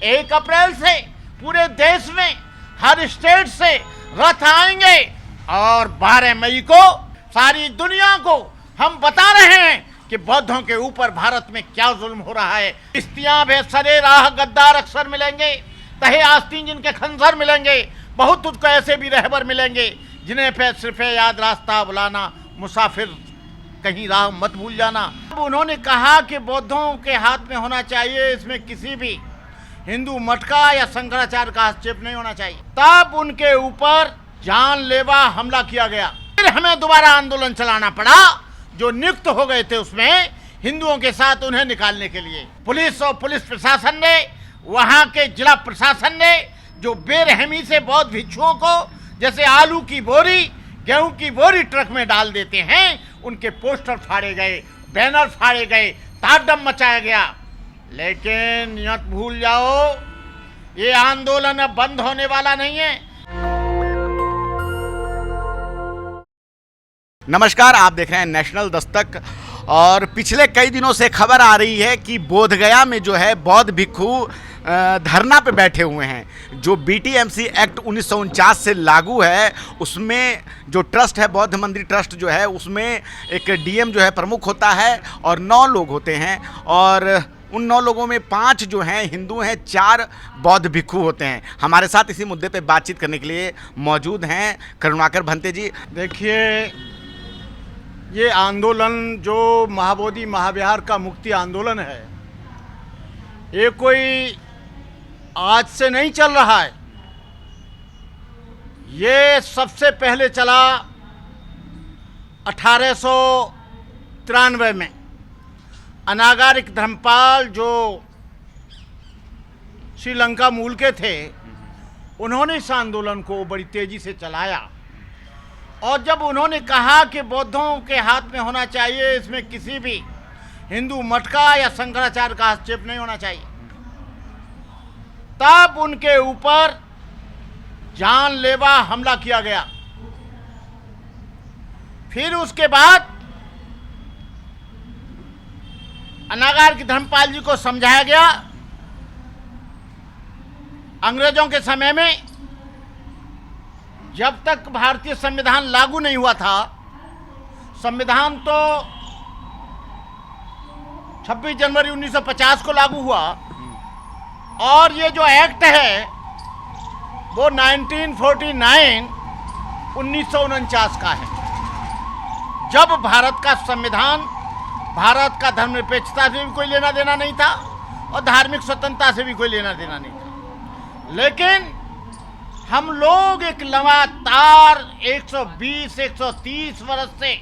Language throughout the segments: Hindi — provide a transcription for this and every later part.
1 अप्रैल से पूरे देश में हर स्टेट से रथ आएंगे और 12 मई को सारी दुनिया को हम बता रहे हैं कि बौद्धों के ऊपर भारत में क्या जुल्म हो रहा है। किश्तियां बेसरे राह गद्दार अक्सर मिलेंगे, तहे आस्तीन जिनके खंजर मिलेंगे, बहुत तुझको ऐसे भी रहबर मिलेंगे जिन्हें पे सिर्फ याद रास्ता बुलाना, मुसाफिर कहीं राह मत भूल जाना। अब उन्होंने कहा कि बौद्धों के हाथ में होना चाहिए, इसमें किसी भी हिंदू मठ का या शंकराचार्य का हस्तक्षेप नहीं होना चाहिए। तब उनके ऊपर जानलेवा हमला किया गया। फिर हमें दोबारा आंदोलन चलाना पड़ा, जो नियुक्त हो गए थे उसमें हिंदुओं के साथ उन्हें निकालने के लिए। पुलिस और पुलिस प्रशासन ने, वहां के जिला प्रशासन ने जो बेरहमी से बौद्ध भिक्षुओं को जैसे आलू की बोरी, गेहूं की बोरी ट्रक में डाल देते हैं, उनके पोस्टर फाड़े गए, बैनर फाड़े गए, ताडम मचाया गया। लेकिन यत भूल जाओ, ये आंदोलन अब बंद होने वाला नहीं है। नमस्कार, आप देख रहे हैं नेशनल दस्तक। और पिछले कई दिनों से खबर आ रही है कि बोधगया में जो है बौद्ध भिक्षु धरना पे बैठे हुए हैं। जो बीटीएमसी एक्ट 1949 से लागू है, उसमें जो ट्रस्ट है, बौद्ध मंदिर ट्रस्ट जो है, उसमें एक डीएम जो है प्रमुख होता है और 9 लोग होते हैं। और उन 9 लोगों में 5 जो हैं हिंदू हैं, 4 बौद्ध भिक्षु होते हैं। हमारे साथ इसी मुद्दे पे बातचीत करने के लिए मौजूद हैं करुणाकर भंते जी। देखिए, ये आंदोलन जो महाबोधि महाविहार का मुक्ति आंदोलन है, ये कोई आज से नहीं चल रहा है। ये सबसे पहले चला 1893 में। अनागारिक धर्मपाल जो श्रीलंका मूल के थे, उन्होंने इस आंदोलन को बड़ी तेजी से चलाया। और जब उन्होंने कहा कि बौद्धों के हाथ में होना चाहिए, इसमें किसी भी हिंदू मठ का या शंकराचार्य का हस्तक्षेप नहीं होना चाहिए, तब उनके ऊपर जानलेवा हमला किया गया। फिर उसके बाद अनागारिक धर्मपाल जी को समझाया गया। अंग्रेजों के समय में जब तक भारतीय संविधान लागू नहीं हुआ था, संविधान तो 26 जनवरी 1950 को लागू हुआ, और ये जो एक्ट है वो 1949 का है। जब भारत का संविधान, भारत का धर्मनिरपेक्षता से भी कोई लेना देना नहीं था और धार्मिक स्वतंत्रता से भी कोई लेना देना नहीं था। लेकिन हम लोग एक लगातार 120-130 वर्ष से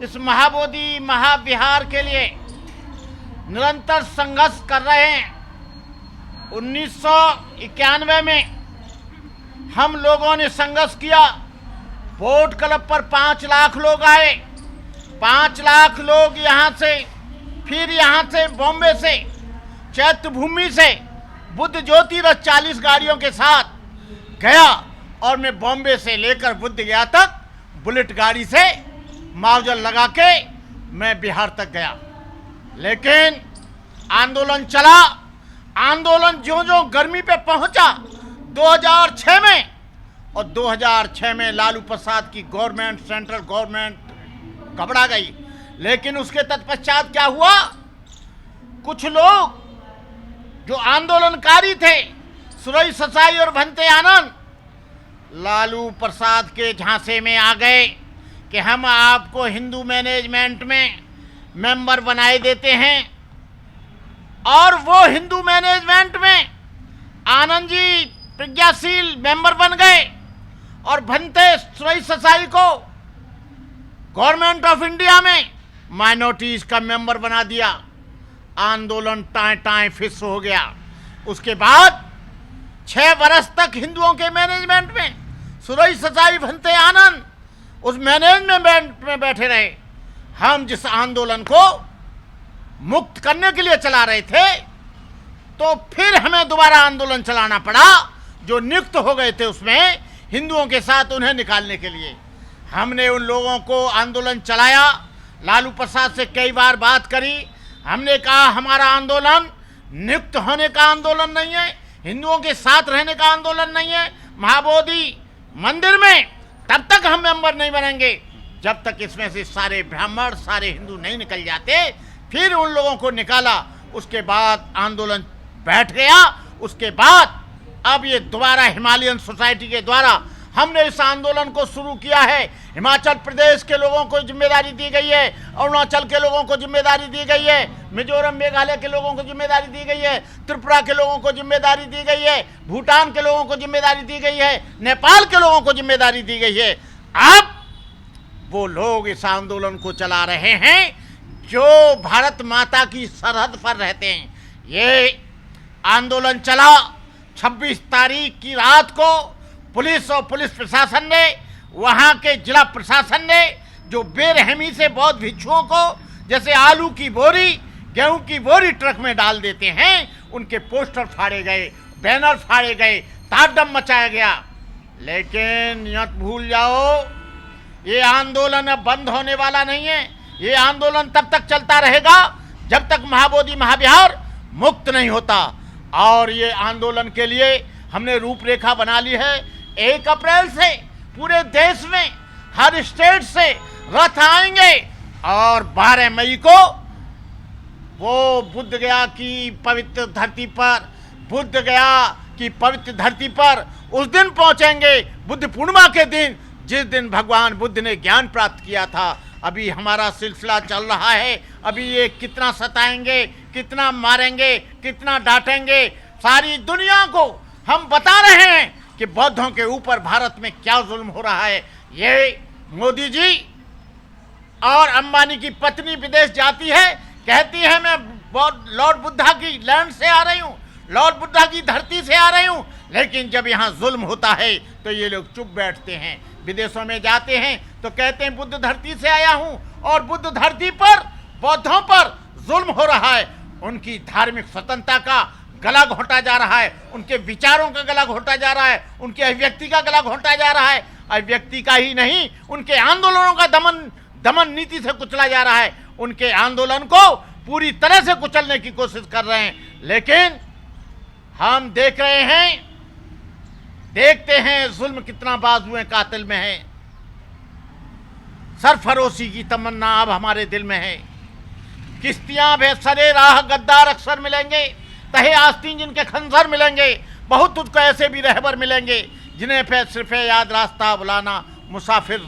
इस महाबोधि महाविहार के लिए निरंतर संघर्ष कर रहे हैं। 1991 में हम लोगों ने संघर्ष किया। बोट क्लब पर 5 लाख लोग आए। 5 लाख लोग यहाँ से, फिर यहाँ से बॉम्बे से, चैत्य भूमि से बुद्ध ज्योति रथ 40 गाड़ियों के साथ गया। और मैं बॉम्बे से लेकर बुद्ध गया तक बुलेट गाड़ी से मावजल लगा के मैं बिहार तक गया। लेकिन आंदोलन चला। आंदोलन जो गर्मी पे पहुंचा 2006 में, और 2006 में लालू प्रसाद की गवर्नमेंट, सेंट्रल गवर्नमेंट घबरा गई। लेकिन उसके तत्पश्चात क्या हुआ, कुछ लोग जो आंदोलनकारी थे, सुरई ससाई और भंते आनंद, लालू प्रसाद के झांसे में आ गए कि हम आपको हिंदू मैनेजमेंट में मेंबर बनाए देते हैं। और वो हिंदू मैनेजमेंट में आनंद जी प्रज्ञाशील मेंबर बन गए और भंते सुरई ससाई को गवर्नमेंट ऑफ इंडिया में माइनॉरिटीज का मेंबर बना दिया। आंदोलन टाएं फिस हो गया। उसके बाद 6 वर्ष तक हिंदुओं के मैनेजमेंट में सुरई ससाई भंते आनंद उस मैनेजमेंट में बैठे रहे। हम जिस आंदोलन को मुक्त करने के लिए चला रहे थे, तो फिर हमें दोबारा आंदोलन चलाना पड़ा। जो नियुक्त हो गए थे उसमें हिंदुओं के साथ उन्हें निकालने के लिए हमने उन लोगों को आंदोलन चलाया। लालू प्रसाद से कई बार बात करी। हमने कहा हमारा आंदोलन नियुक्त होने का आंदोलन नहीं है, हिंदुओं के साथ रहने का आंदोलन नहीं है। महाबोधि मंदिर में तब तक हम मेंबर नहीं बनेंगे जब तक इसमें से सारे ब्राह्मण, सारे हिंदू नहीं निकल जाते। फिर उन लोगों को निकाला, उसके बाद आंदोलन बैठ गया। उसके बाद अब ये दोबारा हिमालयन सोसाइटी के द्वारा हमने इस आंदोलन को शुरू किया है। हिमाचल प्रदेश के लोगों को जिम्मेदारी दी गई है, अरुणाचल के लोगों को जिम्मेदारी दी गई है, मिजोरम मेघालय के लोगों को जिम्मेदारी दी गई है, त्रिपुरा के लोगों को जिम्मेदारी दी गई है, भूटान के लोगों को जिम्मेदारी दी गई है, नेपाल के लोगों को जिम्मेदारी दी गई है। अब वो लोग इस आंदोलन को चला रहे हैं जो भारत माता की सरहद पर रहते हैं। ये आंदोलन चला 26 तारीख की रात को। पुलिस और पुलिस प्रशासन ने, वहाँ के जिला प्रशासन ने जो बेरहमी से बौद्ध भिक्षुओं को जैसे आलू की बोरी, गेहूं की बोरी ट्रक में डाल देते हैं, उनके पोस्टर फाड़े गए, बैनर फाड़े गए, ताड़म मचाया गया। लेकिन यह भूल जाओ, ये आंदोलन अब बंद होने वाला नहीं है। ये आंदोलन तब तक चलता रहेगा जब तक महाबोधि महाविहार मुक्त नहीं होता। और ये आंदोलन के लिए हमने रूपरेखा बना ली है। 1 अप्रैल से पूरे देश में हर स्टेट से रथ आएंगे और 12 मई को वो बुद्ध गया की पवित्र धरती पर, बुद्ध गया की पवित्र धरती पर उस दिन पहुंचेंगे, बुद्ध पूर्णिमा के दिन, जिस दिन भगवान बुद्ध ने ज्ञान प्राप्त किया था। अभी हमारा सिलसिला चल रहा है। अभी ये कितना सताएंगे, कितना मारेंगे, कितना डांटेंगे, सारी दुनिया को हम बता रहे हैं कि बौद्धों के ऊपर भारत में क्या जुल्म हो रहा है। ये मोदी जी और अंबानी की पत्नी विदेश जाती है, कहती है मैं लॉर्ड बुद्धा की लैंड से आ रही हूँ, लॉर्ड बुद्धा की धरती से आ रही हूँ। लेकिन जब यहाँ जुल्म होता है तो ये लोग चुप बैठते हैं। विदेशों में जाते हैं तो कहते हैं बुद्ध धरती से आया हूँ, और बुद्ध धरती पर बौद्धों पर जुल्म हो रहा है। उनकी धार्मिक स्वतंत्रता का गला घोंटा जा रहा है, उनके विचारों का गला घोंटा जा रहा है, उनके अभिव्यक्ति का गला घोंटा जा रहा है। अभिव्यक्ति का ही नहीं, उनके आंदोलनों का दमन नीति से कुचला जा रहा है। उनके आंदोलन को पूरी तरह से कुचलने की कोशिश कर रहे हैं। लेकिन हम देख रहे हैं, देखते हैं जुल्म कितना बाजुए कातिल में है। सरफरोशी की तमन्ना अब हमारे दिल में है। किश्तियां बेसरे राह गद्दार अक्सर मिलेंगे, तहे आस्तीन जिनके खंजर मिलेंगे। बहुत तुझको ऐसे भी रहबर मिलेंगे जिन्हें पे सिर्फ याद रास्ता बुलाना, मुसाफिर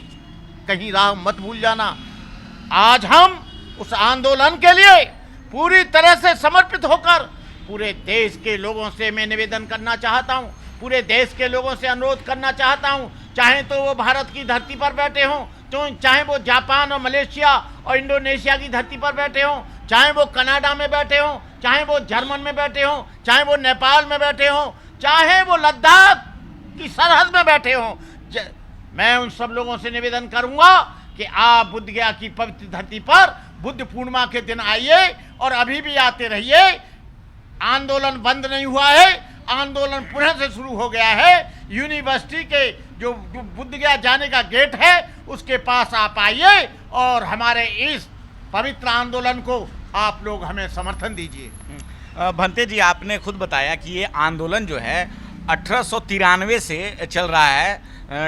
कहीं राह मत भूल जाना। आज हम उस आंदोलन के लिए पूरी तरह से समर्पित होकर पूरे देश के लोगों से मैं निवेदन करना चाहता हूं, पूरे देश के लोगों से अनुरोध करना चाहता हूं, चाहे तो वो भारत की धरती पर बैठे हों, तो चाहे वो जापान और मलेशिया और इंडोनेशिया की धरती पर बैठे हों, चाहे वो कनाडा में बैठे हों, चाहे वो जर्मन में बैठे हों, चाहे वो नेपाल में बैठे हों, चाहे वो लद्दाख की सरहद में बैठे हों। मैं उन सब लोगों से निवेदन करूंगा कि आप बुद्ध गया की पवित्र धरती पर बुद्ध पूर्णिमा के दिन आइए और अभी भी आते रहिए। आंदोलन बंद नहीं हुआ है, आंदोलन पुनः से शुरू हो गया है। यूनिवर्सिटी के जो बुद्ध गया जाने का गेट है उसके पास आप आइए और हमारे इस पवित्र आंदोलन को आप लोग हमें समर्थन दीजिए। भंते जी, आपने खुद बताया कि ये आंदोलन जो है 1893 से चल रहा है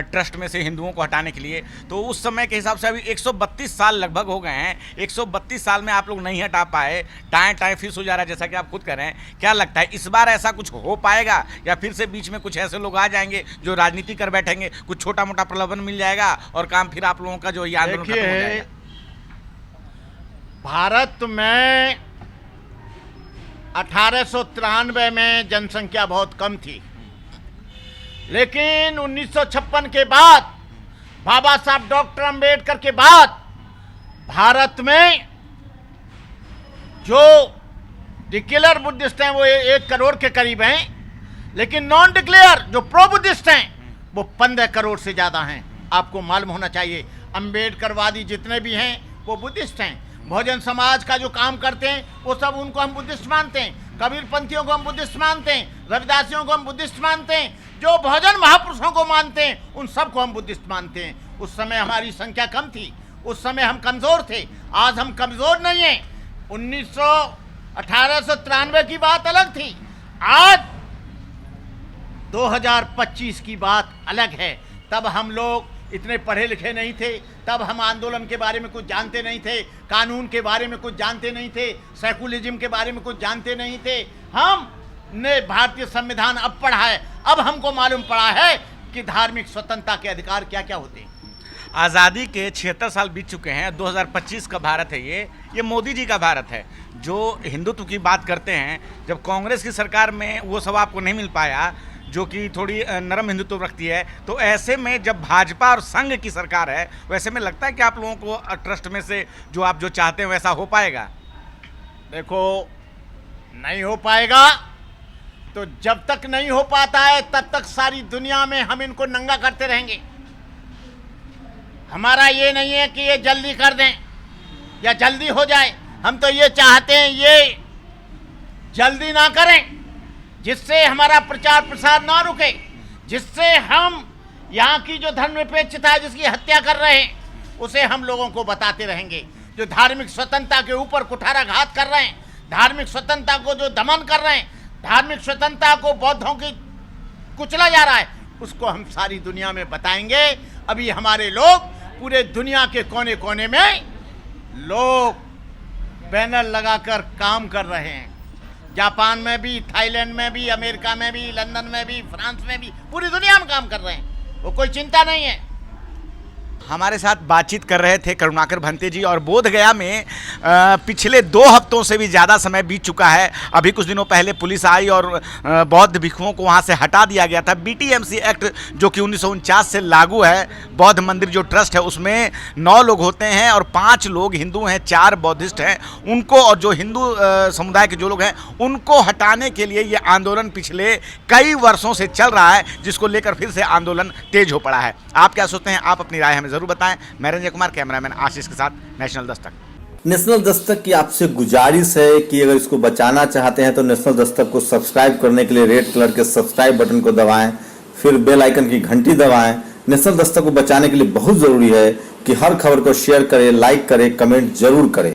ट्रस्ट में से हिंदुओं को हटाने के लिए। तो उस समय के हिसाब से अभी 132 साल लगभग हो गए हैं। 132 साल में आप लोग नहीं हटा पाए, टाएं फिस हो जा रहा है, जैसा कि आप खुद कह रहे हैं। क्या लगता है इस बार ऐसा कुछ हो पाएगा, या फिर से बीच में कुछ ऐसे लोग आ जाएंगे जो राजनीति कर बैठेंगे, कुछ छोटा मोटा प्रलोभन मिल जाएगा और काम फिर आप लोगों का जो ये आंदोलन खत्म हो जाएगा? भारत में 1893 में जनसंख्या बहुत कम थी, लेकिन 1956 के बाद, बाबा साहब डॉक्टर अंबेडकर के बाद भारत में जो डिक्लेयर बुद्धिस्ट हैं वो 1 करोड़ के करीब हैं, लेकिन नॉन डिक्लेयर जो प्रो बुद्धिस्ट हैं वो 15 करोड़ से ज़्यादा हैं। आपको मालूम होना चाहिए, अंबेडकरवादी जितने भी हैं वो बुद्धिस्ट हैं। बहुजन समाज का जो काम करते हैं वो सब उनको हम बुद्धिस्ट मानते हैं। कबीरपंथियों को हम बुद्धिस्ट मानते हैं, रविदासियों को हम बुद्धिस्ट मानते हैं, जो बहुजन महापुरुषों को मानते हैं उन सबको हम बुद्धिस्ट मानते हैं। उस समय हमारी संख्या कम थी, उस समय हम कमज़ोर थे। आज हम कमज़ोर नहीं हैं। 1893 की बात अलग थी, आज 2025 की बात अलग है। तब हम लोग इतने पढ़े लिखे नहीं थे, तब हम आंदोलन के बारे में कुछ जानते नहीं थे, कानून के बारे में कुछ जानते नहीं थे, सेकुलरिज्म के बारे में कुछ जानते नहीं थे। हमने भारतीय संविधान अब पढ़ा है, अब हमको मालूम पड़ा है कि धार्मिक स्वतंत्रता के अधिकार क्या क्या होते हैं। आज़ादी के 76 साल बीत चुके हैं। 2025 का भारत है ये मोदी जी का भारत है जो हिंदुत्व की बात करते हैं। जब कांग्रेस की सरकार में वो सब आपको नहीं मिल पाया जो कि थोड़ी नरम हिंदुत्व रखती है, तो ऐसे में जब भाजपा और संघ की सरकार है, वैसे में लगता है कि आप लोगों को ट्रस्ट में से जो आप जो चाहते हैं वैसा हो पाएगा? देखो, नहीं हो पाएगा तो जब तक नहीं हो पाता है तब तक सारी दुनिया में हम इनको नंगा करते रहेंगे। हमारा ये नहीं है कि ये जल्दी कर दें या जल्दी हो जाए, हम तो ये चाहते हैं ये जल्दी ना करें, जिससे हमारा प्रचार प्रसार ना रुके, जिससे हम यहाँ की जो धर्मनिरपेक्षता है जिसकी हत्या कर रहे हैं उसे हम लोगों को बताते रहेंगे। जो धार्मिक स्वतंत्रता के ऊपर कुठाराघात कर रहे हैं, धार्मिक स्वतंत्रता को जो दमन कर रहे हैं, धार्मिक स्वतंत्रता को बौद्धों की कुचला जा रहा है, उसको हम सारी दुनिया में बताएंगे। अभी हमारे लोग पूरे दुनिया के कोने कोने में लोग बैनर लगाकर काम कर रहे हैं, जापान में भी, थाईलैंड में भी, अमेरिका में भी, लंदन में भी, फ्रांस में भी, पूरी दुनिया में काम कर रहे हैं। वो कोई चिंता नहीं है। हमारे साथ बातचीत कर रहे थे करुणाकर भंते जी। और बोधगया में पिछले 2 हफ्तों से भी ज़्यादा समय बीत चुका है। अभी कुछ दिनों पहले पुलिस आई और बौद्ध भिक्षुओं को वहाँ से हटा दिया गया था। बीटीएमसी एक्ट जो कि 1949 से लागू है, बौद्ध मंदिर जो ट्रस्ट है उसमें 9 लोग होते हैं और 5 लोग हिंदू हैं, 4 बौद्धिस्ट हैं। उनको और जो हिंदू समुदाय के जो लोग हैं उनको हटाने के लिए ये आंदोलन पिछले कई वर्षों से चल रहा है, जिसको लेकर फिर से आंदोलन तेज हो पड़ा है। आप क्या सोचते हैं? आप अपनी राय हमें जरूर बताएं। मैं रंजय कुमार, कैमरामैन आशीष के साथ, नेशनल दस्तक। नेशनल दस्तक की आपसे गुजारिश है कि अगर इसको बचाना चाहते हैं तो नेशनल दस्तक को सब्सक्राइब करने के लिए रेड कलर के सब्सक्राइब बटन को दबाएं, फिर बेल आइकन की घंटी दबाएं। नेशनल दस्तक को बचाने के लिए बहुत जरूरी है कि हर खबर को शेयर करें, लाइक करें, कमेंट जरूर करें।